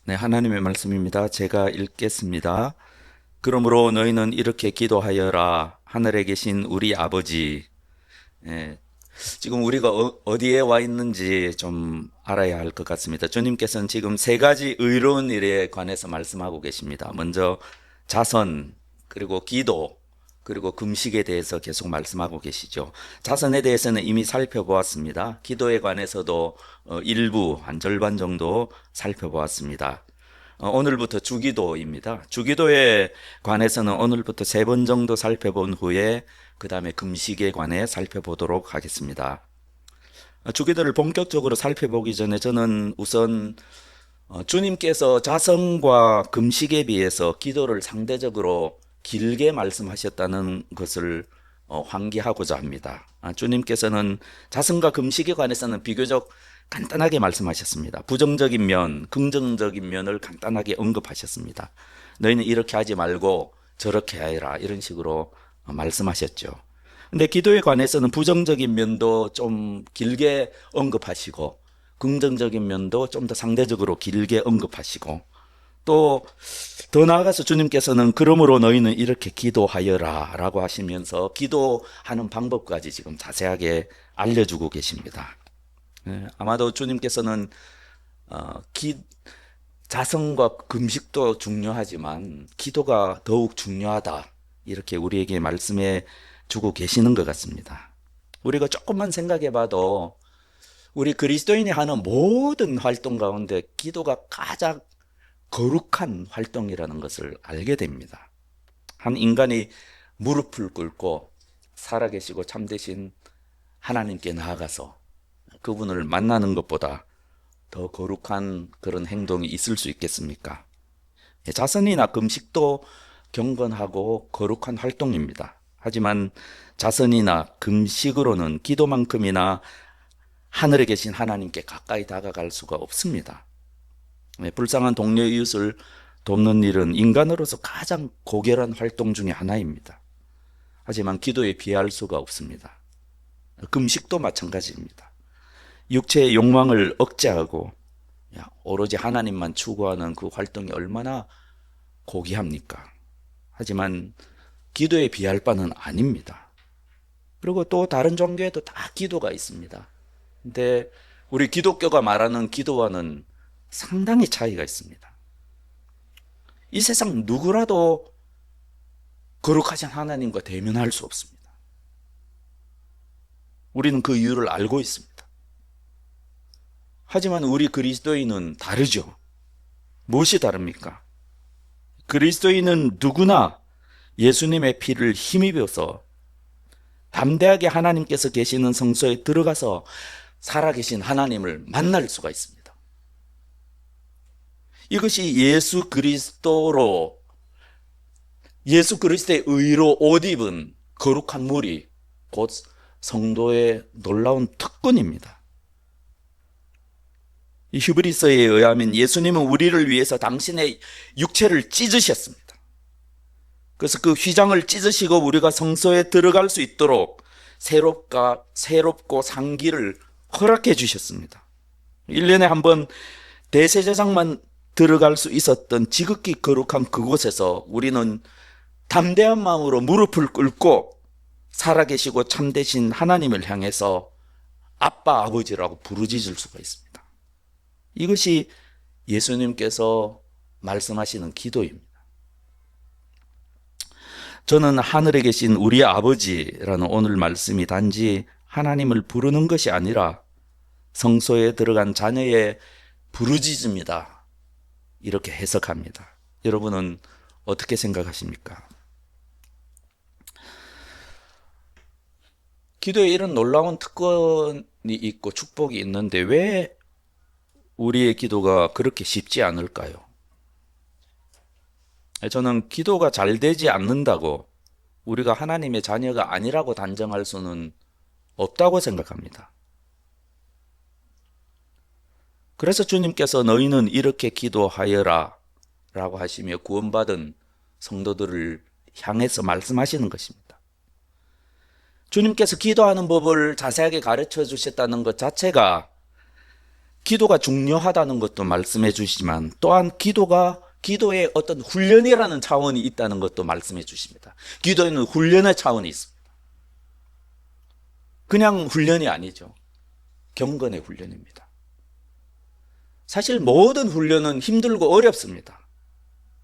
네, 하나님의 말씀입니다. 제가 읽겠습니다. 그러므로 너희는 이렇게 기도하여라. 하늘에 계신 우리 아버지. 예, 지금 우리가 어디에 와 있는지 좀 알아야 할 것 같습니다. 주님께서는 지금 세 가지 의로운 일에 관해서 말씀하고 계십니다. 먼저 자선, 그리고 기도, 그리고 금식에 대해서 계속 말씀하고 계시죠. 자선에 대해서는 이미 살펴보았습니다. 기도에 관해서도 일부, 한 절반 정도 살펴보았습니다. 오늘부터 주기도입니다. 주기도에 관해서는 오늘부터 세 번 정도 살펴본 후에 그 다음에 금식에 관해 살펴보도록 하겠습니다. 주기도를 본격적으로 살펴보기 전에 저는 우선 주님께서 자성과 금식에 비해서 기도를 상대적으로 길게 말씀하셨다는 것을 환기하고자 합니다. 주님께서는 자성과 금식에 관해서는 비교적 간단하게 말씀하셨습니다. 부정적인 면, 긍정적인 면을 간단하게 언급하셨습니다. 너희는 이렇게 하지 말고 저렇게 하여라, 이런 식으로 말씀하셨죠. 근데 기도에 관해서는 부정적인 면도 좀 길게 언급하시고 긍정적인 면도 좀 더 상대적으로 길게 언급하시고 또 더 나아가서 주님께서는 그러므로 너희는 이렇게 기도하여라 라고 하시면서 기도하는 방법까지 지금 자세하게 알려주고 계십니다. 아마도 주님께서는 자성과 금식도 중요하지만 기도가 더욱 중요하다, 이렇게 우리에게 말씀해 주고 계시는 것 같습니다. 우리가 조금만 생각해 봐도 우리 그리스도인이 하는 모든 활동 가운데 기도가 가장 거룩한 활동이라는 것을 알게 됩니다. 한 인간이 무릎을 꿇고 살아계시고 참되신 하나님께 나아가서 그분을 만나는 것보다 더 거룩한 그런 행동이 있을 수 있겠습니까? 자선이나 금식도 경건하고 거룩한 활동입니다. 하지만 자선이나 금식으로는 기도만큼이나 하늘에 계신 하나님께 가까이 다가갈 수가 없습니다. 불쌍한 동료 이웃을 돕는 일은 인간으로서 가장 고결한 활동 중에 하나입니다. 하지만 기도에 비할 수가 없습니다. 금식도 마찬가지입니다. 육체의 욕망을 억제하고 오로지 하나님만 추구하는 그 활동이 얼마나 고귀합니까? 하지만 기도에 비할 바는 아닙니다. 그리고 또 다른 종교에도 다 기도가 있습니다. 근데 우리 기독교가 말하는 기도와는 상당히 차이가 있습니다. 이 세상 누구라도 거룩하신 하나님과 대면할 수 없습니다. 우리는 그 이유를 알고 있습니다. 하지만 우리 그리스도인은 다르죠. 무엇이 다릅니까? 그리스도인은 누구나 예수님의 피를 힘입어서 담대하게 하나님께서 계시는 성소에 들어가서 살아계신 하나님을 만날 수가 있습니다. 이것이 예수 그리스도의 의로 옷 입은 거룩한 무리, 곧 성도의 놀라운 특권입니다. 이 히브리서에 의하면 예수님은 우리를 위해서 당신의 육체를 찢으셨습니다. 그래서 그 휘장을 찢으시고 우리가 성소에 들어갈 수 있도록 새롭고 상기를 허락해 주셨습니다. 1년에 한 번 대제사장만 들어갈 수 있었던 지극히 거룩한 그곳에서 우리는 담대한 마음으로 무릎을 꿇고 살아계시고 참되신 하나님을 향해서 아빠, 아버지라고 부르짖을 수가 있습니다. 이것이 예수님께서 말씀하시는 기도입니다. 저는 하늘에 계신 우리 아버지라는 오늘 말씀이 단지 하나님을 부르는 것이 아니라 성소에 들어간 자녀의 부르짖음이다, 이렇게 해석합니다. 여러분은 어떻게 생각하십니까? 기도에 이런 놀라운 특권이 있고 축복이 있는데 왜 우리의 기도가 그렇게 쉽지 않을까요? 저는 기도가 잘 되지 않는다고 우리가 하나님의 자녀가 아니라고 단정할 수는 없다고 생각합니다. 그래서 주님께서 너희는 이렇게 기도하여라 라고 하시며 구원받은 성도들을 향해서 말씀하시는 것입니다. 주님께서 기도하는 법을 자세하게 가르쳐 주셨다는 것 자체가 기도가 중요하다는 것도 말씀해 주시지만 또한 기도에 어떤 훈련이라는 차원이 있다는 것도 말씀해 주십니다. 기도에는 훈련의 차원이 있습니다. 그냥 훈련이 아니죠. 경건의 훈련입니다. 사실 모든 훈련은 힘들고 어렵습니다.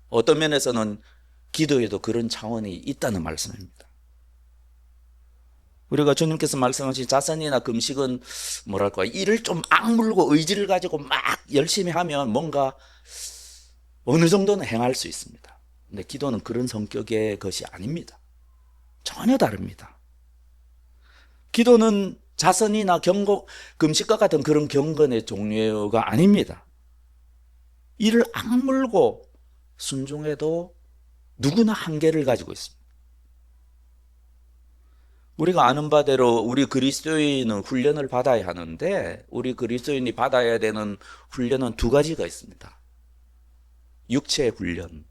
어떤 면에서는 기도에도 그런 차원이 있다는 말씀입니다. 우리가 주님께서 말씀하신 자선이나 금식은 뭐랄까, 이를 좀 악물고 의지를 가지고 막 열심히 하면 뭔가 어느 정도는 행할 수 있습니다. 근데 기도는 그런 성격의 것이 아닙니다. 전혀 다릅니다. 기도는 자선이나 금식과 같은 그런 경건의 종류가 아닙니다. 이를 악물고 순종해도 누구나 한계를 가지고 있습니다. 우리가 아는 바대로 우리 그리스도인은 훈련을 받아야 하는데, 우리 그리스도인이 받아야 되는 훈련은 두 가지가 있습니다. 육체의 훈련,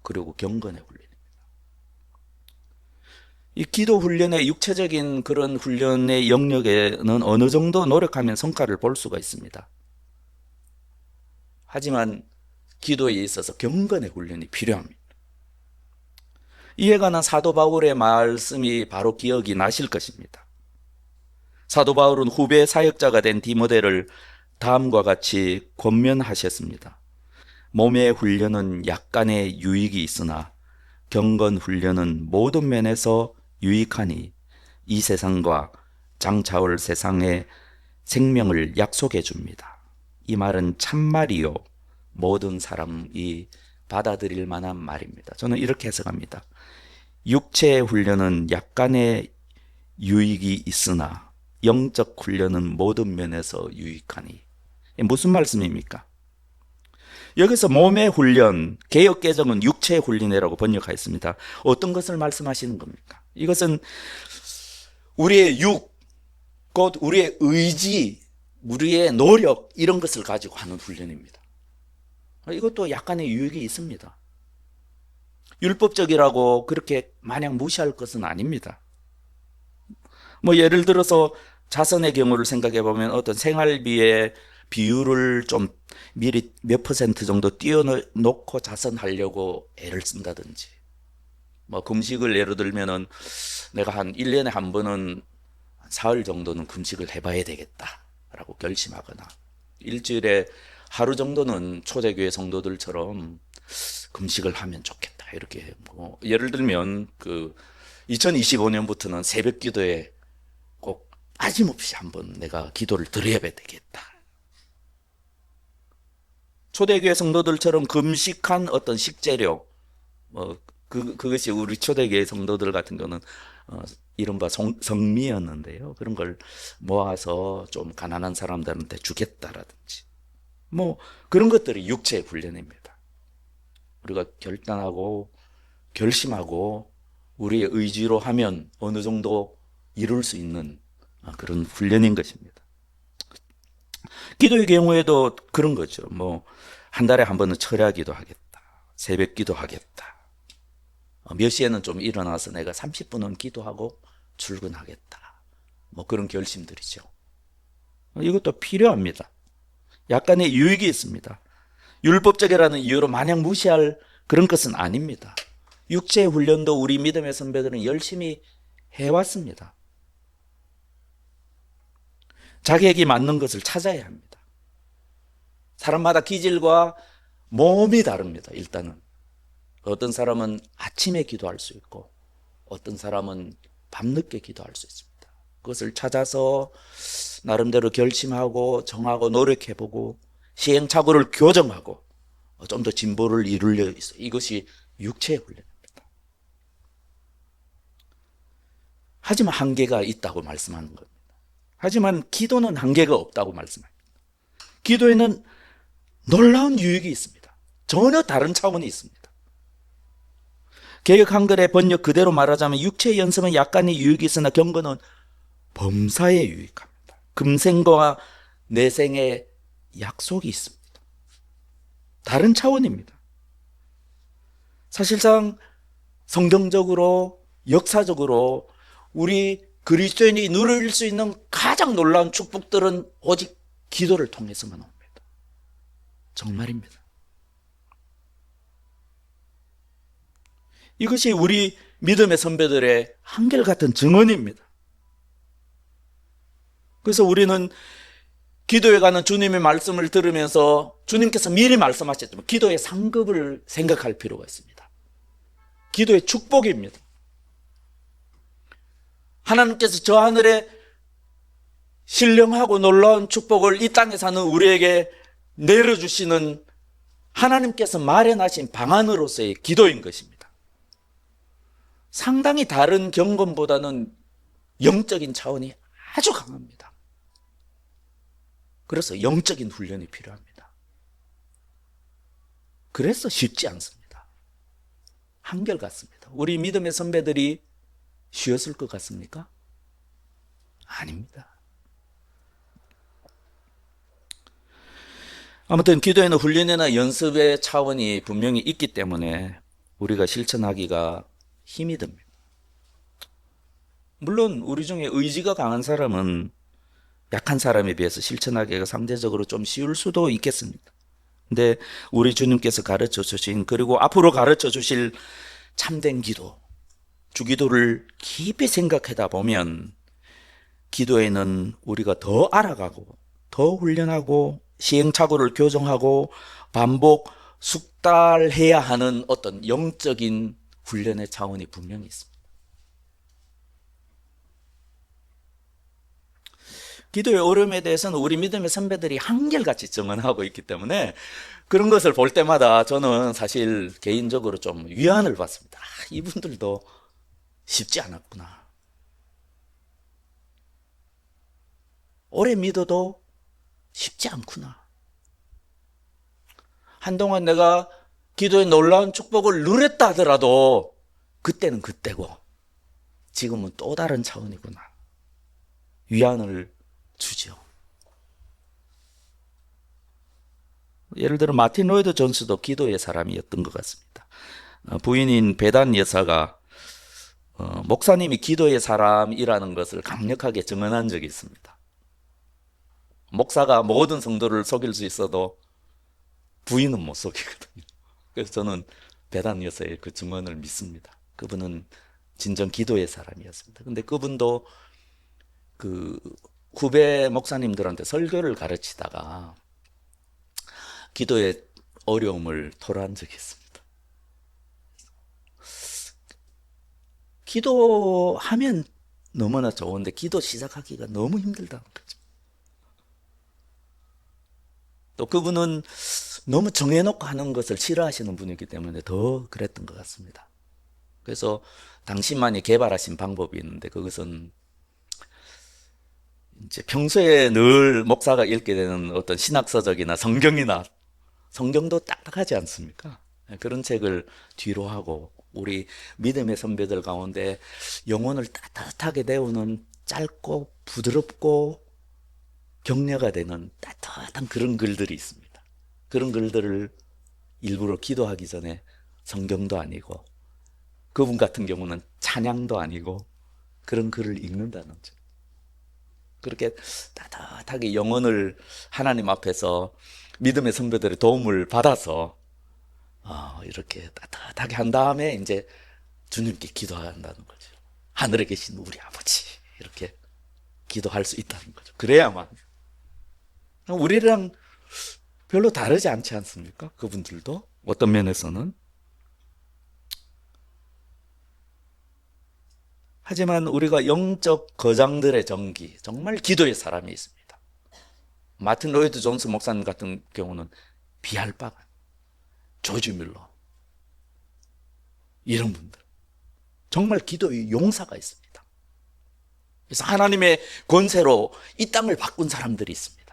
그리고 경건의 훈련입니다. 이 기도 훈련의 육체적인 그런 훈련의 영역에는 어느 정도 노력하면 성과를 볼 수가 있습니다. 하지만 기도에 있어서 경건의 훈련이 필요합니다. 이에 관한 사도 바울의 말씀이 바로 기억이 나실 것입니다. 사도 바울은 후배 사역자가 된 디모데를 다음과 같이 권면하셨습니다. 몸의 훈련은 약간의 유익이 있으나 경건 훈련은 모든 면에서 유익하니 이 세상과 장차올 세상의 생명을 약속해 줍니다. 이 말은 참말이요, 모든 사람이 받아들일 만한 말입니다. 저는 이렇게 해석합니다. 육체의 훈련은 약간의 유익이 있으나 영적 훈련은 모든 면에서 유익하니. 무슨 말씀입니까? 여기서 몸의 훈련, 개역개정은 육체의 훈련이라고 번역하였습니다. 어떤 것을 말씀하시는 겁니까? 이것은 우리의 곧 우리의 의지, 우리의 노력, 이런 것을 가지고 하는 훈련입니다. 이것도 약간의 유익이 있습니다. 율법적이라고 그렇게 마냥 무시할 것은 아닙니다. 예를 들어서 자선의 경우를 생각해 보면 어떤 생활비의 비율을 좀 미리 몇 퍼센트 정도 띄워놓고 자선하려고 애를 쓴다든지, 금식을 예를 들면은 내가 한 1년에 한 번은 사흘 정도는 금식을 해봐야 되겠다라고 결심하거나, 일주일에 하루 정도는 초대교회 성도들처럼 금식을 하면 좋겠다, 이렇게 예를 들면 2025년부터는 새벽 기도에 꼭 아짐없이 한번 내가 기도를 드려야 되겠다. 초대교회 성도들처럼 금식한 어떤 식재료, 그것이 우리 초대교회 성도들 같은 경우는 이른바 성미였는데요. 그런 걸 모아서 좀 가난한 사람들한테 주겠다라든지, 그런 것들이 육체의 훈련입니다. 우리가 결단하고 결심하고 우리의 의지로 하면 어느 정도 이룰 수 있는 그런 훈련인 것입니다. 기도의 경우에도 그런 거죠. 한 달에 한 번은 철야 기도하겠다, 새벽 기도하겠다, 몇 시에는 좀 일어나서 내가 30분은 기도하고 출근하겠다, 그런 결심들이죠. 이것도 필요합니다. 약간의 유익이 있습니다. 율법적이라는 이유로 마냥 무시할 그런 것은 아닙니다. 육체의 훈련도 우리 믿음의 선배들은 열심히 해왔습니다. 자기에게 맞는 것을 찾아야 합니다. 사람마다 기질과 몸이 다릅니다. 일단은 어떤 사람은 아침에 기도할 수 있고 어떤 사람은 밤늦게 기도할 수 있습니다. 그것을 찾아서 나름대로 결심하고 정하고 노력해보고 시행착오를 교정하고 좀 더 진보를 이루려 있어요. 이것이 육체의 훈련입니다. 하지만 한계가 있다고 말씀하는 겁니다. 하지만 기도는 한계가 없다고 말씀합니다. 기도에는 놀라운 유익이 있습니다. 전혀 다른 차원이 있습니다. 개역 한글의 번역 그대로 말하자면 육체의 연습은 약간의 유익이 있으나 경건은 범사에 유익합니다. 금생과 내생의 약속이 있습니다. 다른 차원입니다. 사실상 성경적으로 역사적으로 우리 그리스도인이 누릴 수 있는 가장 놀라운 축복들은 오직 기도를 통해서만 옵니다. 정말입니다. 이것이 우리 믿음의 선배들의 한결같은 증언입니다. 그래서 우리는 기도에 관한 주님의 말씀을 들으면서 주님께서 미리 말씀하셨지만 기도의 상급을 생각할 필요가 있습니다. 기도의 축복입니다. 하나님께서 저 하늘에 신령하고 놀라운 축복을 이 땅에 사는 우리에게 내려주시는 하나님께서 마련하신 방안으로서의 기도인 것입니다. 상당히 다른 경건보다는 영적인 차원이 아주 강합니다. 그래서 영적인 훈련이 필요합니다. 그래서 쉽지 않습니다. 한결같습니다. 우리 믿음의 선배들이 쉬었을 것 같습니까? 아닙니다. 아무튼 기도에는 훈련이나 연습의 차원이 분명히 있기 때문에 우리가 실천하기가 힘이 듭니다. 물론 우리 중에 의지가 강한 사람은 약한 사람에 비해서 실천하기가 상대적으로 좀 쉬울 수도 있겠습니다. 근데 우리 주님께서 가르쳐 주신, 그리고 앞으로 가르쳐 주실 참된 기도, 주기도를 깊이 생각하다 보면 기도에는 우리가 더 알아가고 더 훈련하고 시행착오를 교정하고 반복 숙달해야 하는 어떤 영적인 훈련의 차원이 분명히 있습니다. 기도의 어려움에 대해서는 우리 믿음의 선배들이 한결같이 증언하고 있기 때문에 그런 것을 볼 때마다 저는 사실 개인적으로 좀 위안을 받습니다. 이분들도 쉽지 않았구나. 오래 믿어도 쉽지 않구나. 한동안 내가 기도의 놀라운 축복을 누렸다 하더라도 그때는 그때고 지금은 또 다른 차원이구나. 위안을 주죠. 예를 들어 마틴 로이드 존스도 기도의 사람이었던 것 같습니다. 부인인 베단 여사가 목사님이 기도의 사람이라는 것을 강력하게 증언한 적이 있습니다. 목사가 모든 성도를 속일 수 있어도 부인은 못 속이거든요. 그래서 저는 베단 여사의 그 증언을 믿습니다. 그분은 진정 기도의 사람이었습니다. 근데 그분도 그 후배 목사님들한테 설교를 가르치다가 기도의 어려움을 토로한 적이 있습니다. 기도하면 너무나 좋은데 기도 시작하기가 너무 힘들다는 거죠. 또 그분은 너무 정해놓고 하는 것을 싫어하시는 분이기 때문에 더 그랬던 것 같습니다. 그래서 당신만이 개발하신 방법이 있는데 그것은 이제 평소에 늘 목사가 읽게 되는 어떤 신학서적이나 성경이나 성경도 딱딱하지 않습니까? 그런 책을 뒤로 하고 우리 믿음의 선배들 가운데 영혼을 따뜻하게 데우는 짧고 부드럽고 격려가 되는 따뜻한 그런 글들이 있습니다. 그런 글들을 일부러 기도하기 전에 성경도 아니고 그분 같은 경우는 찬양도 아니고 그런 글을 읽는다는 거죠. 그렇게 따뜻하게 영혼을 하나님 앞에서 믿음의 선배들의 도움을 받아서 이렇게 따뜻하게 한 다음에 이제 주님께 기도한다는 거죠. 하늘에 계신 우리 아버지 이렇게 기도할 수 있다는 거죠. 그래야만 우리랑 별로 다르지 않지 않습니까? 그분들도 어떤 면에서는. 하지만 우리가 영적 거장들의 정기, 정말 기도의 사람이 있습니다. 마틴 로이드 존스 목사님 같은 경우는 비할 바가 조지 뮬러 이런 분들 정말 기도의 용사가 있습니다. 그래서 하나님의 권세로 이 땅을 바꾼 사람들이 있습니다.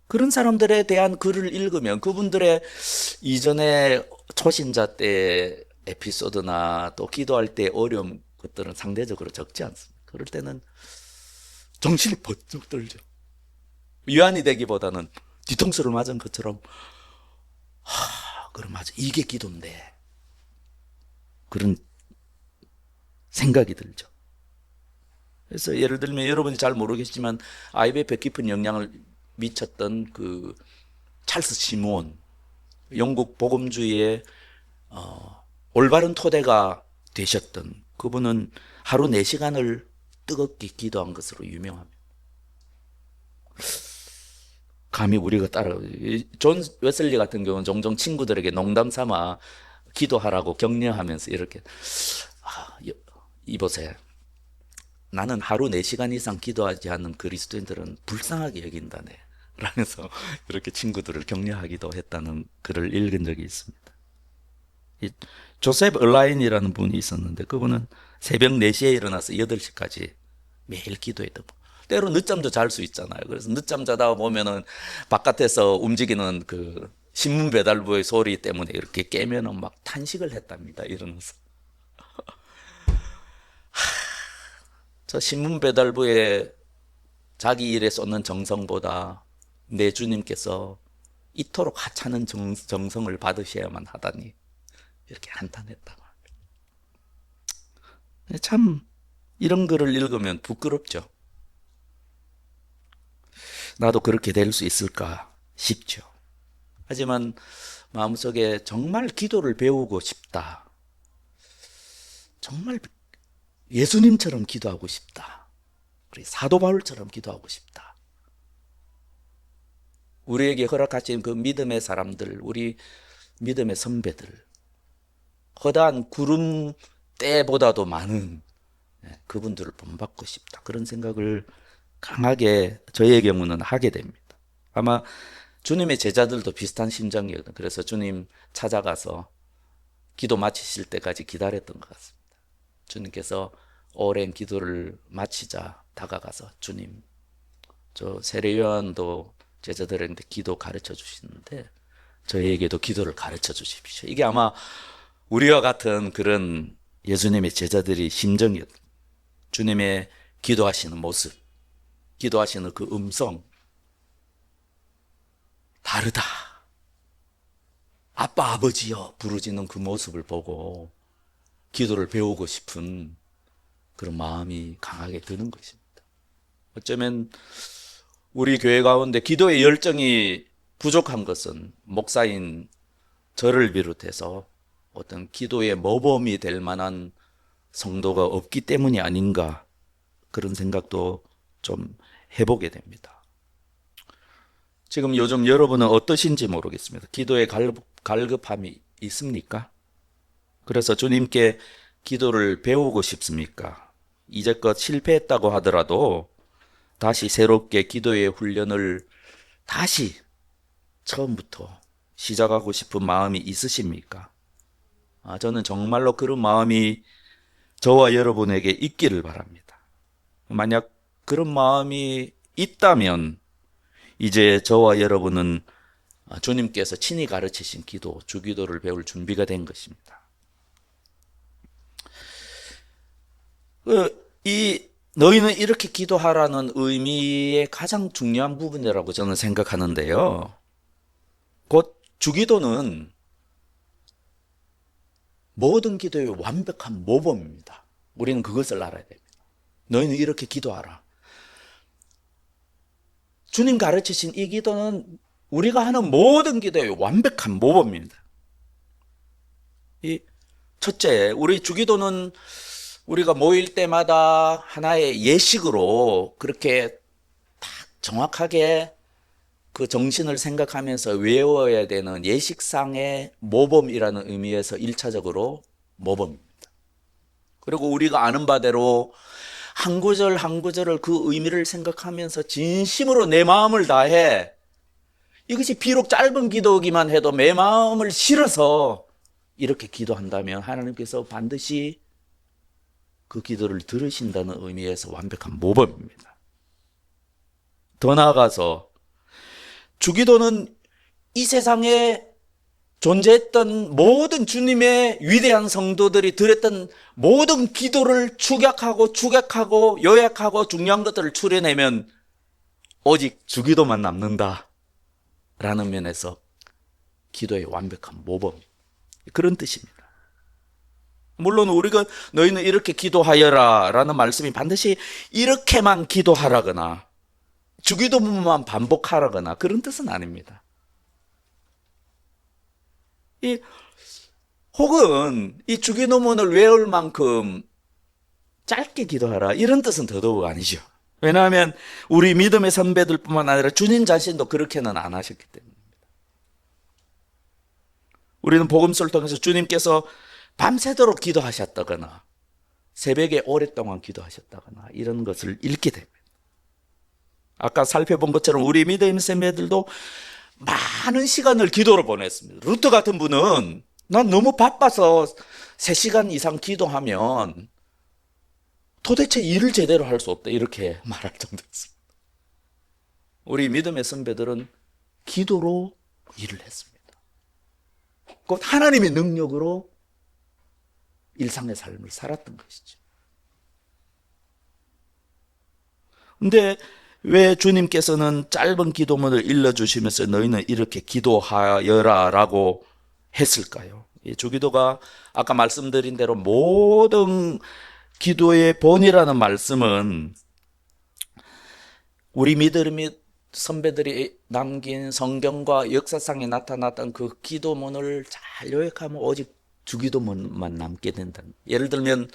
그런 사람들에 대한 글을 읽으면 그분들의 이전에 초신자 때 에피소드나 또 기도할 때 어려운 것들은 상대적으로 적지 않습니다. 그럴 때는 정신이 번쩍 들죠. 위안이 되기보다는 뒤통수를 맞은 것처럼 그럼 맞아 이게 기도인데 그런 생각이 들죠. 그래서 예를 들면 여러분이 잘 모르겠지만 IMF에 깊은 영향을 미쳤던 그 찰스 시몬, 영국 복음주의의 올바른 토대가 되셨던 그분은 하루 4시간을 뜨겁게 기도한 것으로 유명합니다. 감히 우리가 따라, 존 웨슬리 같은 경우는 종종 친구들에게 농담 삼아 기도하라고 격려하면서 이렇게, 이보세요. 나는 하루 4시간 이상 기도하지 않는 그리스도인들은 불쌍하게 여긴다네. 라면서 이렇게 친구들을 격려하기도 했다는 글을 읽은 적이 있습니다. 이 조셉 얼라인이라는 분이 있었는데 그분은 새벽 4시에 일어나서 8시까지 매일 기도했던 분. 때로 늦잠도 잘 수 있잖아요. 그래서 늦잠 자다 보면은 바깥에서 움직이는 그 신문 배달부의 소리 때문에 이렇게 깨면은 막 탄식을 했답니다. 일어나서. 저 신문 배달부에 자기 일에 쏟는 정성보다 내 주님께서 이토록 하찮은 정성을 받으셔야만 하다니 이렇게 한탄했다고 합니다. 참 이런 글을 읽으면 부끄럽죠. 나도 그렇게 될 수 있을까 싶죠. 하지만 마음속에 정말 기도를 배우고 싶다. 정말 예수님처럼 기도하고 싶다. 우리 사도 바울처럼 기도하고 싶다. 우리에게 허락하신 그 믿음의 사람들, 우리 믿음의 선배들, 허다한 구름 때보다도 많은 그분들을 본받고 싶다. 그런 생각을 강하게 저의 경우는 하게 됩니다. 아마 주님의 제자들도 비슷한 심정이거든요. 그래서 주님 찾아가서 기도 마치실 때까지 기다렸던 것 같습니다. 주님께서 오랜 기도를 마치자 다가가서 주님, 저 세례 요한도 제자들한테 기도 가르쳐 주시는데 저희에게도 기도를 가르쳐 주십시오. 이게 아마 우리와 같은 그런 예수님의 제자들이 심정이었던 주님의 기도하시는 모습, 기도하시는 그 음성 다르다. 아빠 아버지여 부르짖는 그 모습을 보고 기도를 배우고 싶은 그런 마음이 강하게 드는 것입니다. 어쩌면 우리 교회 가운데 기도의 열정이 부족한 것은 목사인 저를 비롯해서 어떤 기도의 모범이 될 만한 성도가 없기 때문이 아닌가 그런 생각도 좀 해보게 됩니다. 지금 요즘 여러분은 어떠신지 모르겠습니다. 기도에 갈급함이 있습니까? 그래서 주님께 기도를 배우고 싶습니까? 이제껏 실패했다고 하더라도 다시 새롭게 기도의 훈련을 다시 처음부터 시작하고 싶은 마음이 있으십니까? 저는 정말로 그런 마음이 저와 여러분에게 있기를 바랍니다. 만약 그런 마음이 있다면 이제 저와 여러분은 주님께서 친히 가르치신 기도, 주기도를 배울 준비가 된 것입니다. 너희는 이렇게 기도하라는 의미의 가장 중요한 부분이라고 저는 생각하는데요. 곧 주기도는 모든 기도의 완벽한 모범입니다. 우리는 그것을 알아야 됩니다. 너희는 이렇게 기도하라. 주님 가르치신 이 기도는 우리가 하는 모든 기도의 완벽한 모범입니다. 첫째, 우리 주기도는 우리가 모일 때마다 하나의 예식으로 그렇게 딱 정확하게 그 정신을 생각하면서 외워야 되는 예식상의 모범이라는 의미에서 1차적으로 모범입니다. 그리고 우리가 아는 바대로 한 구절 한 구절을 그 의미를 생각하면서 진심으로 내 마음을 다해 이것이 비록 짧은 기도이기만 해도 내 마음을 실어서 이렇게 기도한다면 하나님께서 반드시 그 기도를 들으신다는 의미에서 완벽한 모범입니다. 더 나아가서 주기도는 이 세상에 존재했던 모든 주님의 위대한 성도들이 드렸던 모든 기도를 축약하고 요약하고 중요한 것들을 추려내면 오직 주기도만 남는다 라는 면에서 기도의 완벽한 모범, 그런 뜻입니다. 물론 우리가 너희는 이렇게 기도하여라 라는 말씀이 반드시 이렇게만 기도하라거나 주기도문만 반복하라거나 그런 뜻은 아닙니다. 혹은 이 주기도문을 외울 만큼 짧게 기도하라 이런 뜻은 더더욱 아니죠. 왜냐하면 우리 믿음의 선배들뿐만 아니라 주님 자신도 그렇게는 안 하셨기 때문입니다. 우리는 복음서를 통해서 주님께서 밤새도록 기도하셨다거나 새벽에 오랫동안 기도하셨다거나 이런 것을 읽게 됩니다. 아까 살펴본 것처럼 우리 믿음의 선배들도 많은 시간을 기도로 보냈습니다. 루트 같은 분은 난 너무 바빠서 3시간 이상 기도하면 도대체 일을 제대로 할 수 없다 이렇게 말할 정도였습니다. 우리 믿음의 선배들은 기도로 일을 했습니다. 곧 하나님의 능력으로 일상의 삶을 살았던 것이죠. 근데 왜 주님께서는 짧은 기도문을 일러주시면서 너희는 이렇게 기도하여라 라고 했을까요? 이 주기도가 아까 말씀드린 대로 모든 기도의 본이라는 말씀은 우리 믿음의 선배들이 남긴 성경과 역사상에 나타났던 그 기도문을 잘 요약하면 오직 주기도문만 남게 된다. 예를 들면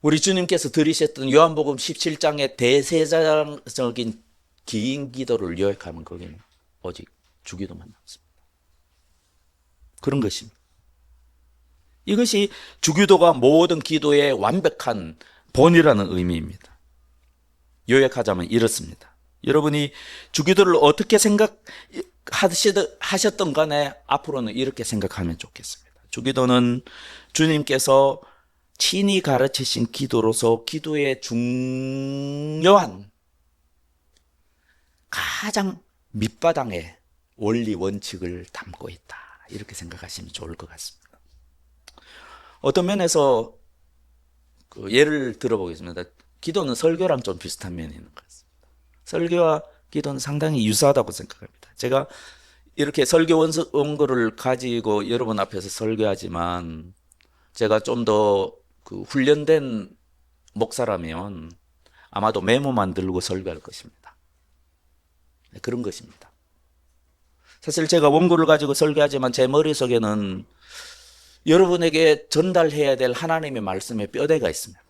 우리 주님께서 드리셨던 요한복음 17장의 대세자적인 긴 기도를 요약하면 거기는 오직 주기도만 남습니다. 그런 것입니다. 이것이 주기도가 모든 기도의 완벽한 본이라는 의미입니다. 요약하자면 이렇습니다. 여러분이 주기도를 어떻게 생각하셨던 간에 앞으로는 이렇게 생각하면 좋겠습니다. 주기도는 주님께서 친히 가르치신 기도로서 기도의 중요한 가장 밑바닥의 원리 원칙을 담고 있다. 이렇게 생각하시면 좋을 것 같습니다. 어떤 면에서 예를 들어보겠습니다. 기도는 설교랑 좀 비슷한 면이 있는 것 같습니다. 설교와 기도는 상당히 유사하다고 생각합니다. 제가 이렇게 설교 원고를 가지고 여러분 앞에서 설교하지만 제가 좀 더 훈련된 목사라면 아마도 메모만 들고 설교할 것입니다. 그런 것입니다. 사실 제가 원고를 가지고 설교하지만 제 머릿속에는 여러분에게 전달해야 될 하나님의 말씀의 뼈대가 있습니다.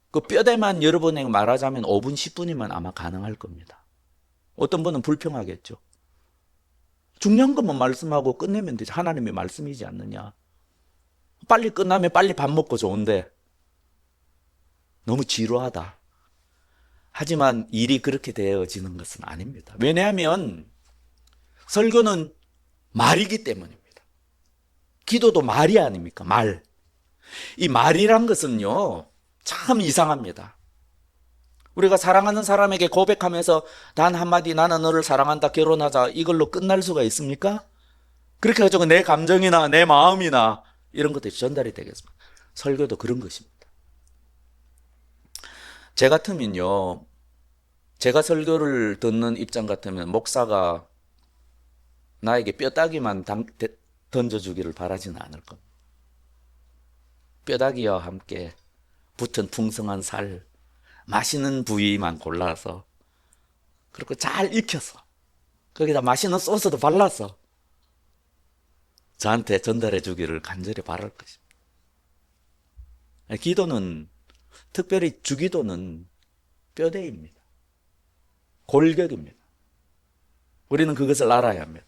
그 뼈대만 여러분에게 말하자면 5분, 10분이면 아마 가능할 겁니다. 어떤 분은 불평하겠죠. 중요한 것만 말씀하고 끝내면 되지. 하나님의 말씀이지 않느냐. 빨리 끝나면 빨리 밥 먹고 좋은데 너무 지루하다. 하지만 일이 그렇게 되어지는 것은 아닙니다. 왜냐하면 설교는 말이기 때문입니다. 기도도 말이 아닙니까? 말. 이 말이란 것은요, 참 이상합니다. 우리가 사랑하는 사람에게 고백하면서 단 한마디 나는 너를 사랑한다, 결혼하자 이걸로 끝날 수가 있습니까? 그렇게 해가지고 내 감정이나 내 마음이나 이런 것들이 전달이 되겠습니다. 설교도 그런 것입니다. 제 같으면요, 제가 설교를 듣는 입장 같으면 목사가 나에게 뼈다귀만 던져주기를 바라지는 않을 겁니다. 뼈다귀와 함께 붙은 풍성한 살, 맛있는 부위만 골라서 그리고 잘 익혀서 거기다 맛있는 소스도 발라서 저한테 전달해 주기를 간절히 바랄 것입니다. 기도는, 특별히 주기도는 뼈대입니다. 골격입니다. 우리는 그것을 알아야 합니다.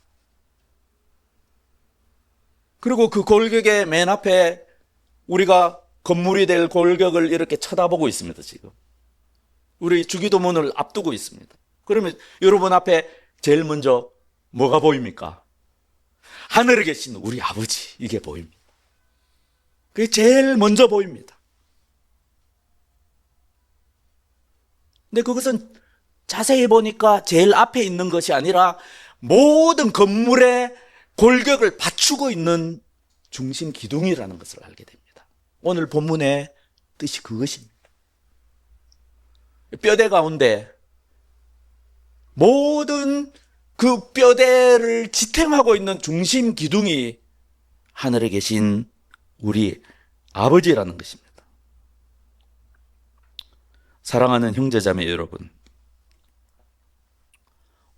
그리고 그 골격의 맨 앞에 우리가 건물이 될 골격을 이렇게 쳐다보고 있습니다, 지금. 우리 주기도문을 앞두고 있습니다. 그러면 여러분 앞에 제일 먼저 뭐가 보입니까? 하늘에 계신 우리 아버지, 이게 보입니다. 그게 제일 먼저 보입니다. 근데 그것은 자세히 보니까 제일 앞에 있는 것이 아니라 모든 건물의 골격을 받추고 있는 중심 기둥이라는 것을 알게 됩니다. 오늘 본문의 뜻이 그것입니다. 뼈대 가운데 모든 그 뼈대를 지탱하고 있는 중심 기둥이 하늘에 계신 우리 아버지라는 것입니다. 사랑하는 형제자매 여러분,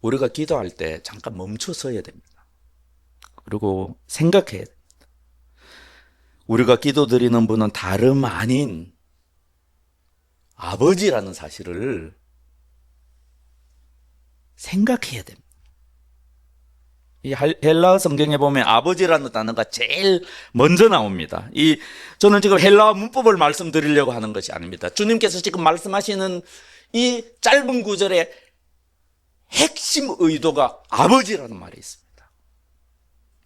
우리가 기도할 때 잠깐 멈춰 서야 됩니다. 그리고 생각해야 됩니다. 우리가 기도드리는 분은 다름 아닌 아버지라는 사실을 생각해야 됩니다. 이 헬라어 성경에 보면 아버지라는 단어가 제일 먼저 나옵니다. 저는 지금 헬라어 문법을 말씀드리려고 하는 것이 아닙니다. 주님께서 지금 말씀하시는 이 짧은 구절의 핵심 의도가 아버지라는 말이 있습니다.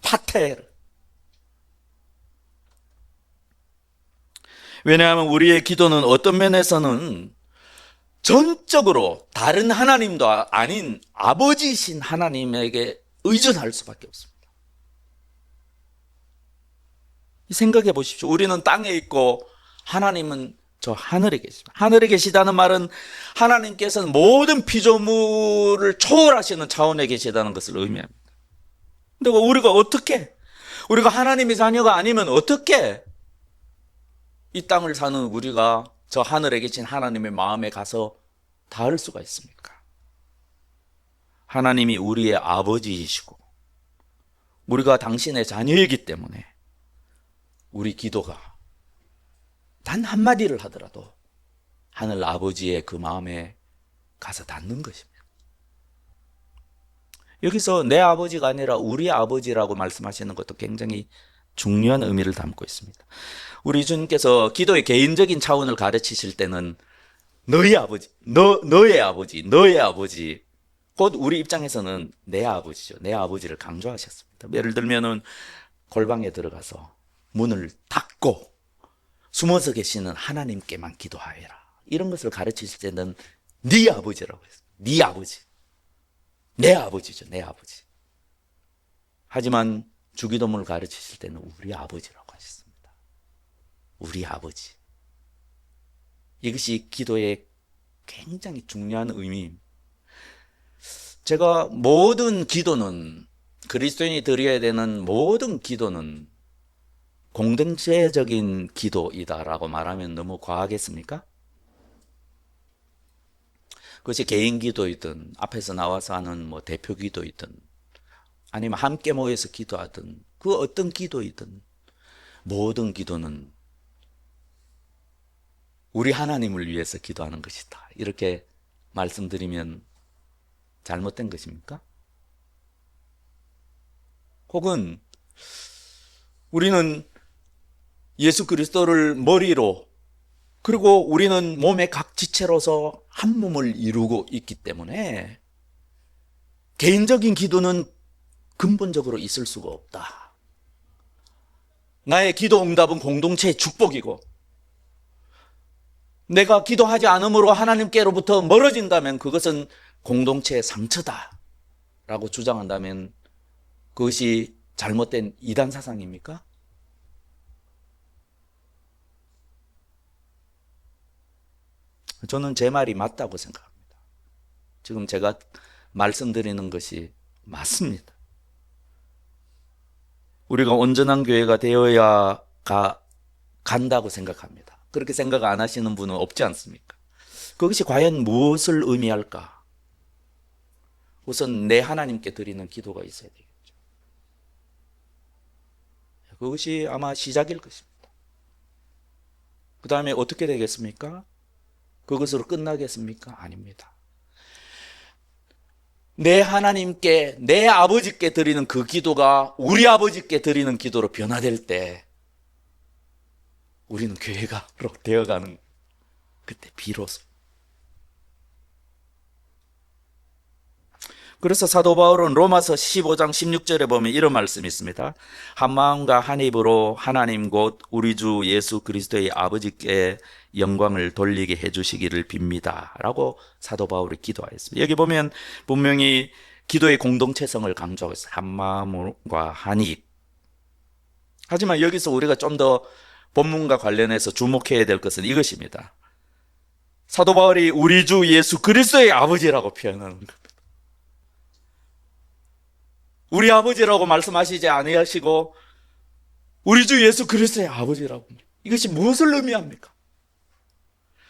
파테르. 왜냐하면 우리의 기도는 어떤 면에서는 전적으로 다른 하나님도 아닌 아버지이신 하나님에게 의존할 수밖에 없습니다. 생각해 보십시오. 우리는 땅에 있고 하나님은 저 하늘에 계십니다. 하늘에 계시다는 말은 하나님께서는 모든 피조물을 초월하시는 차원에 계시다는 것을 의미합니다. 근데 우리가 하나님의 자녀가 아니면 어떻게 이 땅을 사는 우리가 저 하늘에 계신 하나님의 마음에 가서 닿을 수가 있습니까? 하나님이 우리의 아버지이시고 우리가 당신의 자녀이기 때문에 우리 기도가 단 한마디를 하더라도 하늘 아버지의 그 마음에 가서 닿는 것입니다. 여기서 내 아버지가 아니라 우리 아버지라고 말씀하시는 것도 굉장히 중요한 의미를 담고 있습니다. 우리 주님께서 기도의 개인적인 차원을 가르치실 때는 너의 아버지, 너의 아버지, 너의 아버지, 곧 우리 입장에서는 내 아버지죠. 내 아버지를 강조하셨습니다. 예를 들면은 골방에 들어가서 문을 닫고 숨어서 계시는 하나님께만 기도하여라. 이런 것을 가르치실 때는 네 아버지라고 했어요. 네 아버지. 내 아버지죠. 내 아버지. 하지만 주기도문을 가르치실 때는 우리 아버지라고 하셨습니다. 우리 아버지. 이것이 기도의 굉장히 중요한 의미입니다. 제가 모든 기도는, 그리스도인이 드려야 되는 모든 기도는 공동체적인 기도이다라고 말하면 너무 과하겠습니까? 그것이 개인 기도이든 앞에서 나와서 하는 대표 기도이든 아니면 함께 모여서 기도하든 그 어떤 기도이든 모든 기도는 우리 하나님을 위해서 기도하는 것이다. 이렇게 말씀드리면 잘못된 것입니까? 혹은 우리는 예수 그리스도를 머리로, 그리고 우리는 몸의 각 지체로서 한 몸을 이루고 있기 때문에 개인적인 기도는 근본적으로 있을 수가 없다. 나의 기도 응답은 공동체의 축복이고, 내가 기도하지 않으므로 하나님께로부터 멀어진다면 그것은 공동체의 상처다 라고 주장한다면 그것이 잘못된 이단 사상입니까? 저는 제 말이 맞다고 생각합니다. 지금 제가 말씀드리는 것이 맞습니다. 우리가 온전한 교회가 되어야 간다고 생각합니다. 그렇게 생각 안 하시는 분은 없지 않습니까? 그것이 과연 무엇을 의미할까? 우선 내 하나님께 드리는 기도가 있어야 되겠죠. 그것이 아마 시작일 것입니다. 그 다음에 어떻게 되겠습니까? 그것으로 끝나겠습니까? 아닙니다. 내 하나님께, 내 아버지께 드리는 그 기도가 우리 아버지께 드리는 기도로 변화될 때 우리는 교회가 되어가는, 그때 비로소. 그래서 사도 바울은 로마서 15장 16절에 보면 이런 말씀이 있습니다. 한 마음과 한 입으로 하나님 곧 우리 주 예수 그리스도의 아버지께 영광을 돌리게 해주시기를 빕니다 라고 사도 바울이 기도하였습니다. 여기 보면 분명히 기도의 공동체성을 강조하고 있어요. 한 마음과 한 입. 하지만 여기서 우리가 좀 더 본문과 관련해서 주목해야 될 것은 이것입니다. 사도 바울이 우리 주 예수 그리스도의 아버지라고 표현하는 겁니다. 우리 아버지라고 말씀하시지 아니하시고 우리 주 예수 그리스도의 아버지라고. 이것이 무엇을 의미합니까?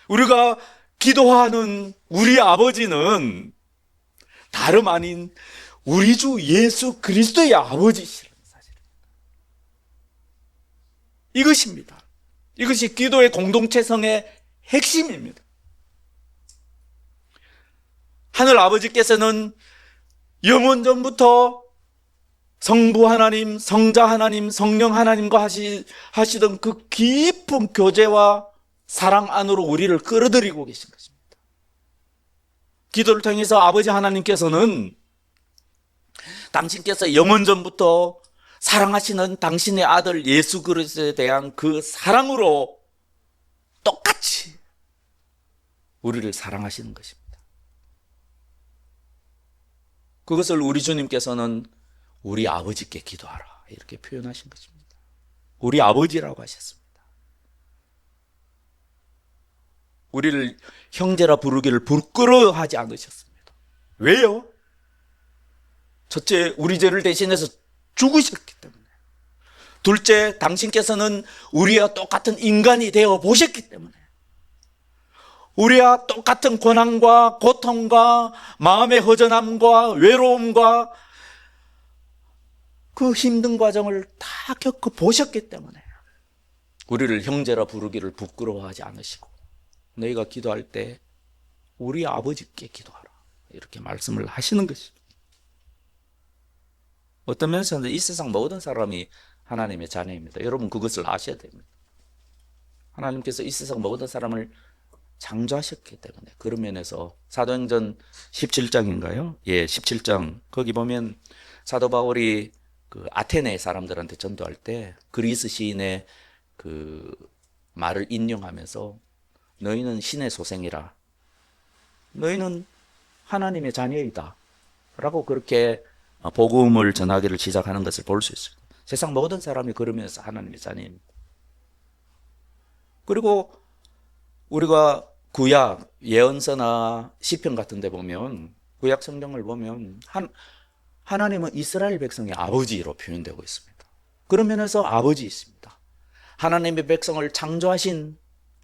우리가 기도하는 우리 아버지는 다름 아닌 우리 주 예수 그리스도의 아버지시라는 사실입니다. 이것입니다. 이것이 기도의 공동체성의 핵심입니다. 하늘 아버지께서는 영원전부터 성부 하나님, 성자 하나님, 성령 하나님과 하시던 그 깊은 교제와 사랑 안으로 우리를 끌어들이고 계신 것입니다. 기도를 통해서 아버지 하나님께서는 당신께서 영원전부터 사랑하시는 당신의 아들 예수 그리스도에 대한 그 사랑으로 똑같이 우리를 사랑하시는 것입니다. 그것을 우리 주님께서는 우리 아버지께 기도하라 이렇게 표현하신 것입니다. 우리 아버지라고 하셨습니다. 우리를 형제라 부르기를 부끄러워하지 않으셨습니다. 왜요? 첫째, 우리 죄를 대신해서 죽으셨기 때문에. 둘째, 당신께서는 우리와 똑같은 인간이 되어 보셨기 때문에. 우리와 똑같은 고난과 고통과 마음의 허전함과 외로움과 그 힘든 과정을 다 겪어 보셨기 때문에 우리를 형제라 부르기를 부끄러워하지 않으시고, 너희가 기도할 때 우리 아버지께 기도하라 이렇게 말씀을 하시는 것입니다. 어떤 면에서는 이 세상 모든 사람이 하나님의 자녀입니다. 여러분 그것을 아셔야 됩니다. 하나님께서 이 세상 모든 사람을 창조하셨기 때문에. 그런 면에서 사도행전 17장인가요? 예, 17장. 거기 보면 사도 바울이 그 아테네 사람들한테 전도할 때 그리스 시인의 그 말을 인용하면서 너희는 신의 소생이라, 너희는 하나님의 자녀이다 라고 그렇게 복음을 전하기를 시작하는 것을 볼 수 있습니다. 세상 모든 사람이 그러면서 하나님의 자녀입니다. 그리고 우리가 구약 예언서나 시편 같은 데 보면, 구약 성경을 보면 하나님은 이스라엘 백성의 아버지로 표현되고 있습니다. 그런 면에서 아버지 있습니다. 하나님의 백성을 창조하신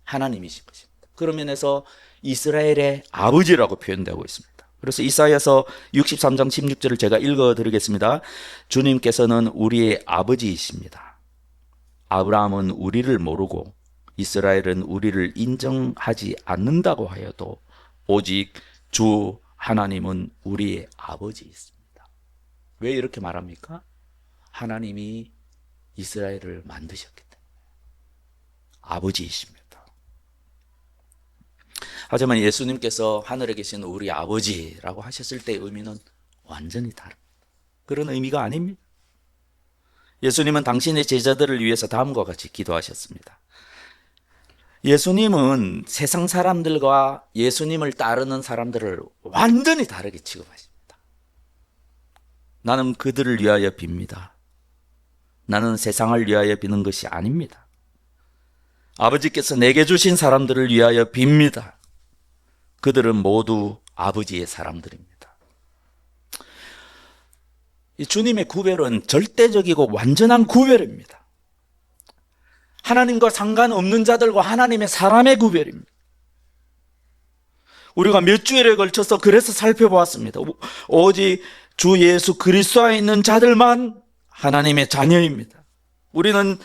하나님이신 것입니다. 그런 면에서 이스라엘의 아버지라고 표현되고 있습니다. 그래서 이사야서 63장 16절을 제가 읽어드리겠습니다. 주님께서는 우리의 아버지이십니다. 아브라함은 우리를 모르고 이스라엘은 우리를 인정하지 않는다고 하여도 오직 주 하나님은 우리의 아버지이십니다. 왜 이렇게 말합니까? 하나님이 이스라엘을 만드셨기 때문에 아버지이십니다. 하지만 예수님께서 하늘에 계신 우리 아버지라고 하셨을 때의 의미는 완전히 다릅니다. 그런 의미가 아닙니다. 예수님은 당신의 제자들을 위해서 다음과 같이 기도하셨습니다. 예수님은 세상 사람들과 예수님을 따르는 사람들을 완전히 다르게 취급하십니다. 나는 그들을 위하여 빕니다. 나는 세상을 위하여 비는 것이 아닙니다. 아버지께서 내게 주신 사람들을 위하여 빕니다. 그들은 모두 아버지의 사람들입니다. 이 주님의 구별은 절대적이고 완전한 구별입니다. 하나님과 상관없는 자들과 하나님의 사람의 구별입니다. 우리가 몇 주일에 걸쳐서 그래서 살펴보았습니다. 오직 주 예수 그리스도 안에 있는 자들만 하나님의 자녀입니다. 우리는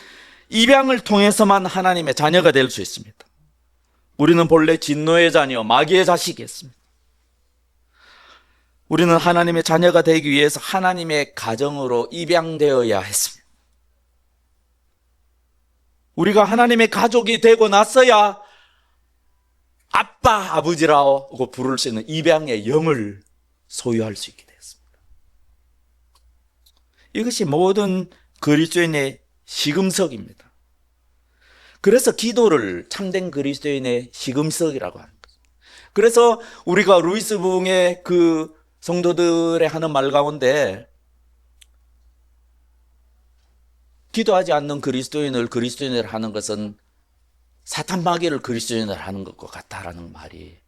입양을 통해서만 하나님의 자녀가 될 수 있습니다. 우리는 본래 진노의 자녀, 마귀의 자식이었습니다. 우리는 하나님의 자녀가 되기 위해서 하나님의 가정으로 입양되어야 했습니다. 우리가 하나님의 가족이 되고 나서야 아빠, 아버지라고 부를 수 있는 입양의 영을 소유할 수 있게 되었습니다. 이것이 모든 그리스도인의 시금석입니다. 그래서 기도를 참된 그리스도인의 시금석이라고 하는 거죠. 그래서 우리가 루이스 부흥의 그 성도들의 하는 말 가운데 기도하지 않는 그리스도인을 그리스도인을 하는 것은 사탄 마귀를 그리스도인을 하는 것과 같다라는 말이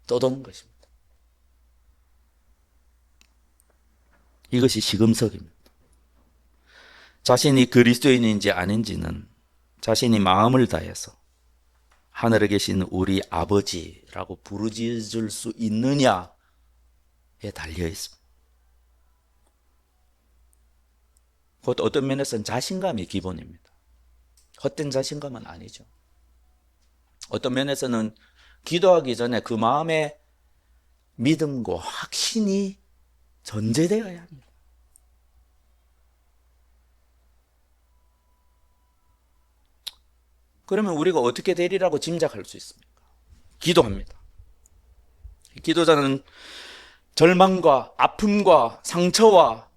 떠도는 것입니다. 이것이 시금석입니다. 자신이 그리스도인인지 아닌지는 자신이 마음을 다해서 하늘에 계신 우리 아버지라고 부르짖을 수 있느냐에 달려 있습니다. 곧 어떤 면에서는 자신감이 기본입니다. 헛된 자신감은 아니죠. 어떤 면에서는 기도하기 전에 그 마음의 믿음과 확신이 전제되어야 합니다. 그러면 우리가 어떻게 되리라고 짐작할 수 있습니까? 기도합니다. 기도자는 절망과 아픔과 상처와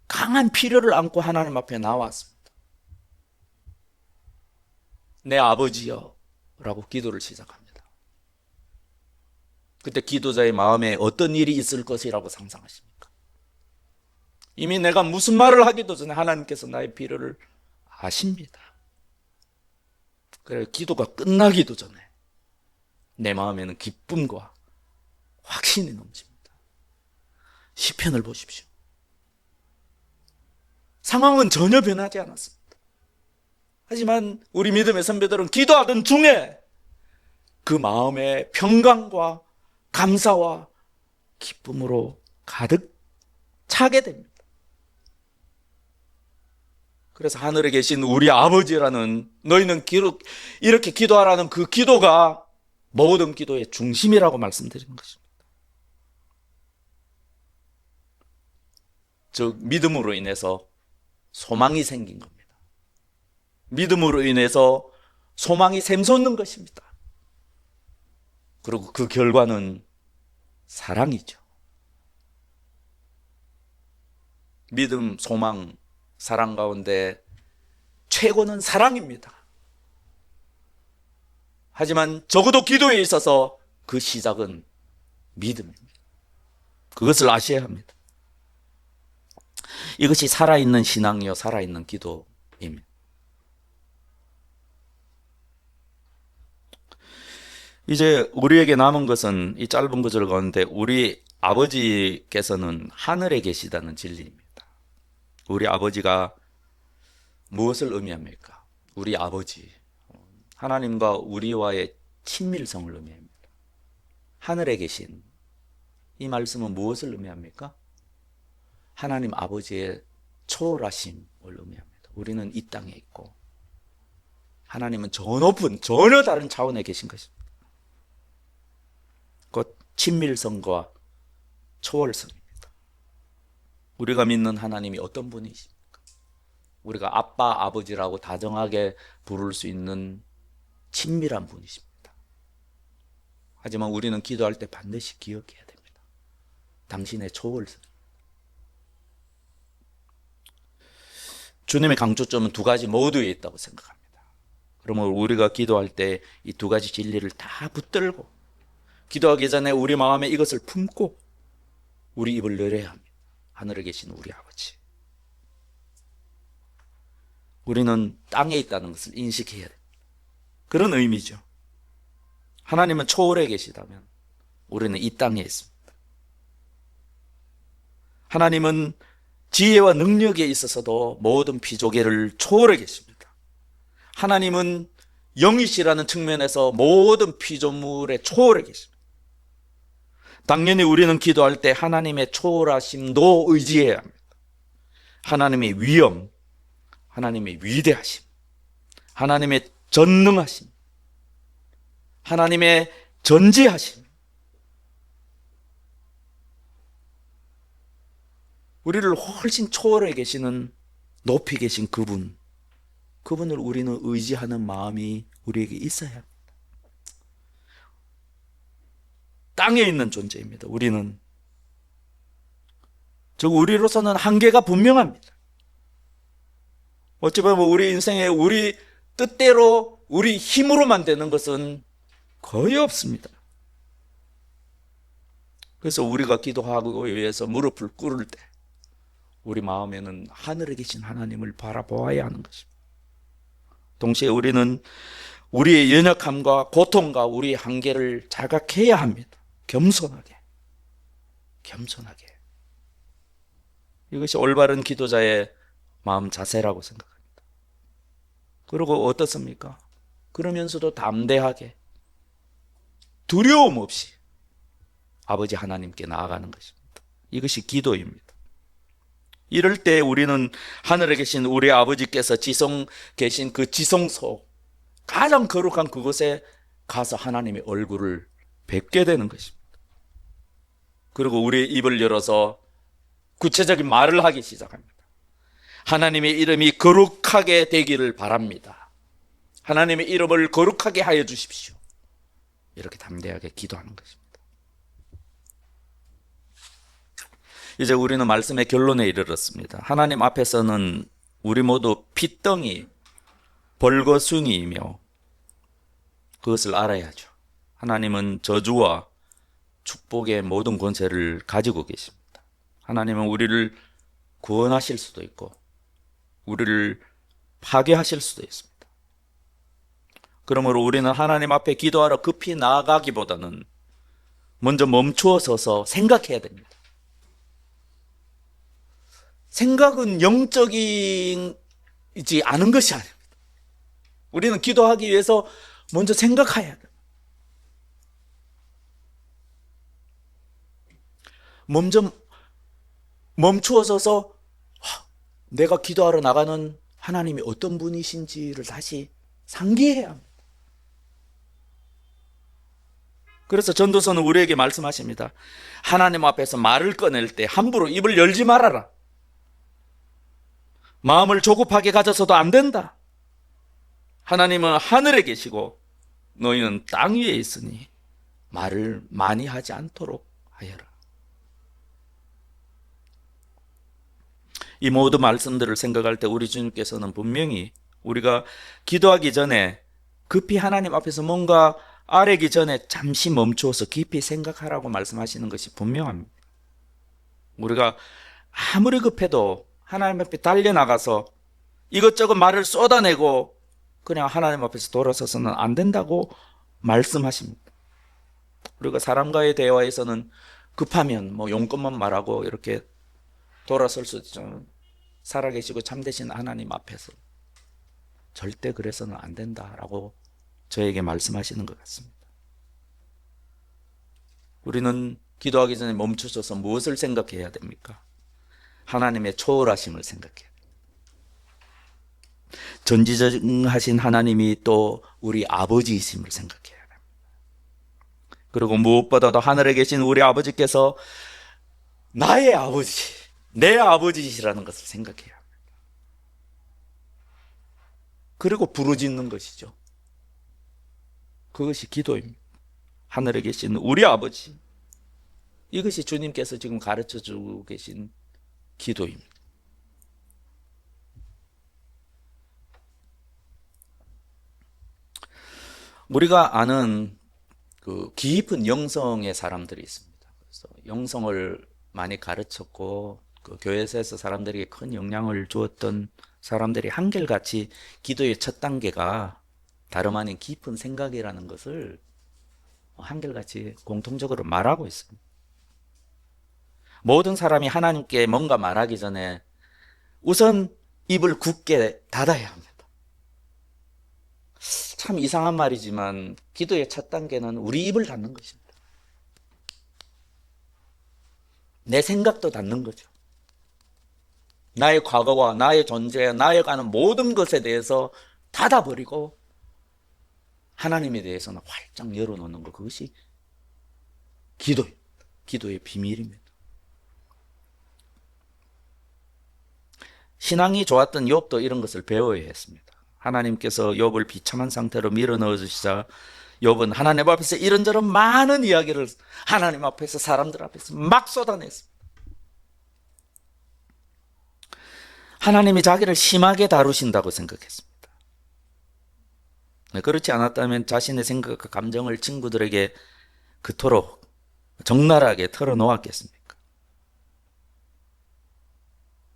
강한 필요를 안고 하나님 앞에 나왔습니다. 내 아버지여 라고 기도를 시작합니다. 그때 기도자의 마음에 어떤 일이 있을 것이라고 상상하십니까? 이미 내가 무슨 말을 하기도 전에 하나님께서 나의 필요를 아십니다. 그래서 기도가 끝나기도 전에 내 마음에는 기쁨과 확신이 넘칩니다. 시편을 보십시오. 상황은 전혀 변하지 않았습니다. 하지만 우리 믿음의 선배들은 기도하던 중에 그 마음의 평강과 감사와 기쁨으로 가득 차게 됩니다. 그래서 하늘에 계신 우리 아버지라는, 너희는 이렇게 기도하라는 그 기도가 모든 기도의 중심이라고 말씀드리는 것입니다. 즉 믿음으로 인해서 소망이 생긴 겁니다. 믿음으로 인해서 소망이 샘솟는 것입니다. 그리고 그 결과는 사랑이죠. 믿음, 소망, 사랑 가운데 최고는 사랑입니다. 하지만 적어도 기도에 있어서 그 시작은 믿음입니다. 그것을 아셔야 합니다. 이것이 살아있는 신앙이요, 살아있는 기도입니다. 이제 우리에게 남은 것은 이 짧은 구절 가운데 우리 아버지께서는 하늘에 계시다는 진리입니다. 우리 아버지가 무엇을 의미합니까? 우리 아버지, 하나님과 우리와의 친밀성을 의미합니다. 하늘에 계신 이 말씀은 무엇을 의미합니까? 하나님 아버지의 초월하심을 의미합니다. 우리는 이 땅에 있고 하나님은 저 높은, 전혀 다른 차원에 계신 것입니다. 곧 친밀성과 초월성입니다. 우리가 믿는 하나님이 어떤 분이십니까? 우리가 아빠, 아버지라고 다정하게 부를 수 있는 친밀한 분이십니다. 하지만 우리는 기도할 때 반드시 기억해야 됩니다. 당신의 초월성. 주님의 강조점은 두 가지 모두에 있다고 생각합니다. 그러면 우리가 기도할 때 이 두 가지 진리를 다 붙들고 기도하기 전에 우리 마음에 이것을 품고 우리 입을 열어야 합니다. 하늘에 계신 우리 아버지. 우리는 땅에 있다는 것을 인식해야 됩니다. 그런 의미죠. 하나님은 초월에 계시다면 우리는 이 땅에 있습니다. 하나님은 지혜와 능력에 있어서도 모든 피조계를 초월해 계십니다. 하나님은 영이시라는 측면에서 모든 피조물에 초월해 계십니다. 당연히 우리는 기도할 때 하나님의 초월하심도 의지해야 합니다. 하나님의 위엄, 하나님의 위대하심, 하나님의 전능하심, 하나님의 전지하심, 우리를 훨씬 초월해 계시는, 높이 계신 그분을 우리는 의지하는 마음이 우리에게 있어야 합니다. 땅에 있는 존재입니다. 우리는. 즉 우리로서는 한계가 분명합니다. 어찌 보면 우리 인생에 우리 뜻대로 우리 힘으로만 되는 것은 거의 없습니다. 그래서 우리가 기도하고 위해서 무릎을 꿇을 때 우리 마음에는 하늘에 계신 하나님을 바라보아야 하는 것입니다. 동시에 우리는 우리의 연약함과 고통과 우리의 한계를 자각해야 합니다. 겸손하게. 이것이 올바른 기도자의 마음 자세라고 생각합니다. 그리고 어떻습니까? 그러면서도 담대하게 두려움 없이 아버지 하나님께 나아가는 것입니다. 이것이 기도입니다. 이럴 때 우리는 하늘에 계신 우리 아버지께서 지성 계신 그 지성소, 가장 거룩한 그곳에 가서 하나님의 얼굴을 뵙게 되는 것입니다. 그리고 우리의 입을 열어서 구체적인 말을 하기 시작합니다. 하나님의 이름이 거룩하게 되기를 바랍니다. 하나님의 이름을 거룩하게 하여 주십시오. 이렇게 담대하게 기도하는 것입니다. 이제 우리는 말씀의 결론에 이르렀습니다. 하나님 앞에서는 우리 모두 핏덩이, 벌거숭이이며 그것을 알아야죠. 하나님은 저주와 축복의 모든 권세를 가지고 계십니다. 하나님은 우리를 구원하실 수도 있고 우리를 파괴하실 수도 있습니다. 그러므로 우리는 하나님 앞에 기도하러 급히 나아가기보다는 먼저 멈추어 서서 생각해야 됩니다. 생각은 영적이지 않은 것이 아닙니다. 우리는 기도하기 위해서 먼저 생각해야 돼요. 먼저 멈추어 서서 내가 기도하러 나가는 하나님이 어떤 분이신지를 다시 상기해야 합니다. 그래서 전도서는 우리에게 말씀하십니다. 하나님 앞에서 말을 꺼낼 때 함부로 입을 열지 말아라. 마음을 조급하게 가져서도 안 된다. 하나님은 하늘에 계시고 너희는 땅 위에 있으니 말을 많이 하지 않도록 하여라. 이 모든 말씀들을 생각할 때 우리 주님께서는 분명히 우리가 기도하기 전에 급히 하나님 앞에서 뭔가 아뢰기 전에 잠시 멈추어서 깊이 생각하라고 말씀하시는 것이 분명합니다. 우리가 아무리 급해도 하나님 앞에 달려나가서 이것저것 말을 쏟아내고 그냥 하나님 앞에서 돌아서서는 안 된다고 말씀하십니다. 우리가 사람과의 대화에서는 급하면 용건만 말하고 이렇게 돌아설 수 있죠. 살아계시고 참되신 하나님 앞에서 절대 그래서는 안 된다라고 저에게 말씀하시는 것 같습니다. 우리는 기도하기 전에 멈추셔서 무엇을 생각해야 됩니까? 하나님의 초월하심을 생각해야 됩니다. 전지전능하신 하나님이 또 우리 아버지이심을 생각해야 됩니다. 그리고 무엇보다도 하늘에 계신 우리 아버지께서 나의 아버지, 내 아버지이시라는 것을 생각해야 합니다. 그리고 부르짖는 것이죠. 그것이 기도입니다. 하늘에 계신 우리 아버지, 이것이 주님께서 지금 가르쳐주고 계신 기도입니다. 우리가 아는 그 깊은 영성의 사람들이 있습니다. 그래서 영성을 많이 가르쳤고 그 교회에서 사람들에게 큰 영향을 주었던 사람들이 한결같이 기도의 첫 단계가 다름 아닌 깊은 생각이라는 것을 한결같이 공통적으로 말하고 있습니다. 모든 사람이 하나님께 뭔가 말하기 전에 우선 입을 굳게 닫아야 합니다. 참 이상한 말이지만 기도의 첫 단계는 우리 입을 닫는 것입니다. 내 생각도 닫는 거죠. 나의 과거와 나의 존재, 나에 관한 모든 것에 대해서 닫아버리고 하나님에 대해서는 활짝 열어놓는 것, 그것이 기도입니다. 기도의 비밀입니다. 신앙이 좋았던 욥도 이런 것을 배워야 했습니다. 하나님께서 욥을 비참한 상태로 밀어넣어 주시자 욥은 하나님 앞에서 이런저런 많은 이야기를 하나님 앞에서 사람들 앞에서 막 쏟아냈습니다. 하나님이 자기를 심하게 다루신다고 생각했습니다. 그렇지 않았다면 자신의 생각과 감정을 친구들에게 그토록 적나라하게 털어놓았겠습니까?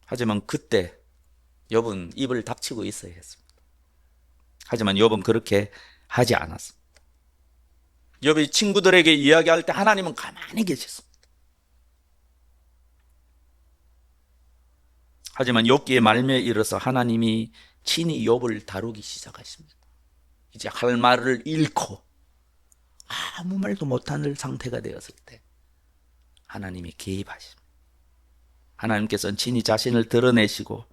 하지만 그때 욥은 입을 닥치고 있어야 했습니다. 하지만 욥은 그렇게 하지 않았습니다. 욥이 친구들에게 이야기할 때 하나님은 가만히 계셨습니다. 하지만 욥기의 말미에 이르러서 하나님이 친히 욥을 다루기 시작하십니다. 이제 할 말을 잃고 아무 말도 못하는 상태가 되었을 때 하나님이 개입하십니다. 하나님께서는 친히 자신을 드러내시고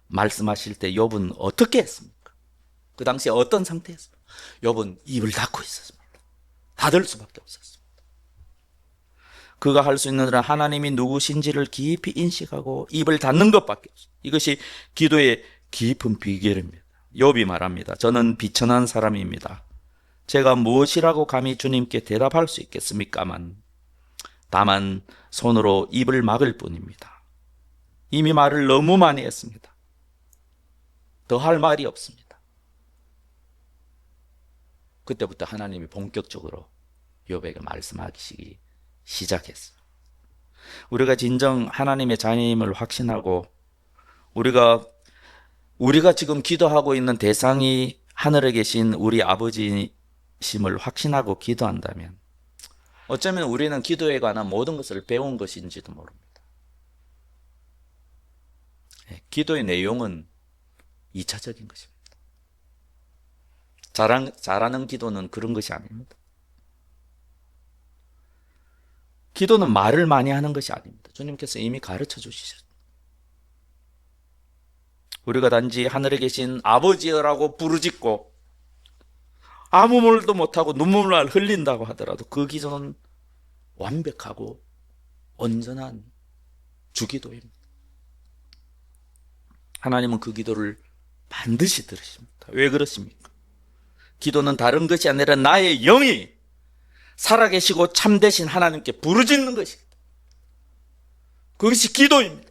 말씀하실 때 욥은 어떻게 했습니까? 그 당시에 어떤 상태였습니까? 욥은 입을 닫고 있었습니다. 닫을 수밖에 없었습니다. 그가 할 수 있는 일은 하나님이 누구신지를 깊이 인식하고 입을 닫는 것밖에 없습니다. 이것이 기도의 깊은 비결입니다. 욥이 말합니다. 저는 비천한 사람입니다. 제가 무엇이라고 감히 주님께 대답할 수 있겠습니까만 다만 손으로 입을 막을 뿐입니다. 이미 말을 너무 많이 했습니다. 더 할 말이 없습니다. 그때부터 하나님이 본격적으로 욥에게 말씀하시기 시작했어요. 우리가 진정 하나님의 자녀임을 확신하고 우리가 지금 기도하고 있는 대상이 하늘에 계신 우리 아버지심을 확신하고 기도한다면 어쩌면 우리는 기도에 관한 모든 것을 배운 것인지도 모릅니다. 기도의 내용은 2차적인 것입니다. 잘하는 기도는 그런 것이 아닙니다. 기도는 말을 많이 하는 것이 아닙니다. 주님께서 이미 가르쳐 주시셨습니다. 우리가 단지 하늘에 계신 아버지라고 부르짖고 아무 말도 못하고 눈물을 흘린다고 하더라도 그 기도는 완벽하고 온전한 주기도입니다. 하나님은 그 기도를 반드시 들으십니다. 왜 그렇습니까? 기도는 다른 것이 아니라 나의 영이 살아계시고 참되신 하나님께 부르짖는 것입니다. 그것이 기도입니다.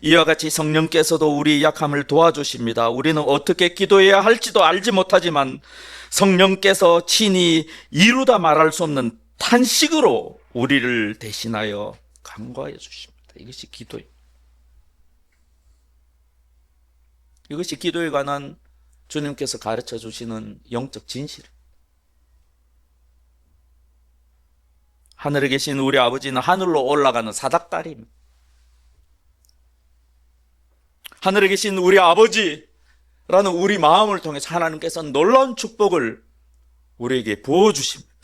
이와 같이 성령께서도 우리의 약함을 도와주십니다. 우리는 어떻게 기도해야 할지도 알지 못하지만 성령께서 친히 이루다 말할 수 없는 탄식으로 우리를 대신하여 간구하여 주십니다. 이것이 기도입니다. 이것이 기도에 관한 주님께서 가르쳐 주시는 영적 진실입니다. 하늘에 계신 우리 아버지는 하늘로 올라가는 사닥다리입니다. 하늘에 계신 우리 아버지라는 우리 마음을 통해서 하나님께서 놀라운 축복을 우리에게 부어주십니다.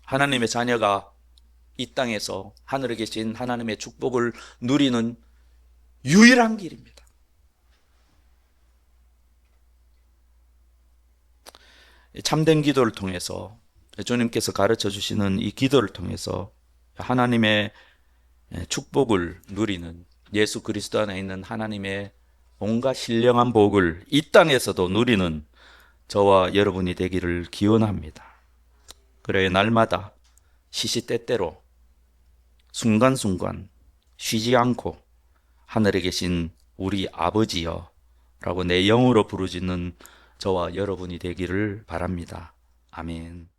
하나님의 자녀가 이 땅에서 하늘에 계신 하나님의 축복을 누리는 유일한 길입니다. 참된 기도를 통해서 주님께서 가르쳐 주시는 이 기도를 통해서 하나님의 축복을 누리는 예수 그리스도 안에 있는 하나님의 온갖 신령한 복을 이 땅에서도 누리는 저와 여러분이 되기를 기원합니다. 그래 날마다 시시때때로 순간순간 쉬지 않고 하늘에 계신 우리 아버지여 라고 내 영으로 부르짖는 저와 여러분이 되기를 바랍니다. 아멘.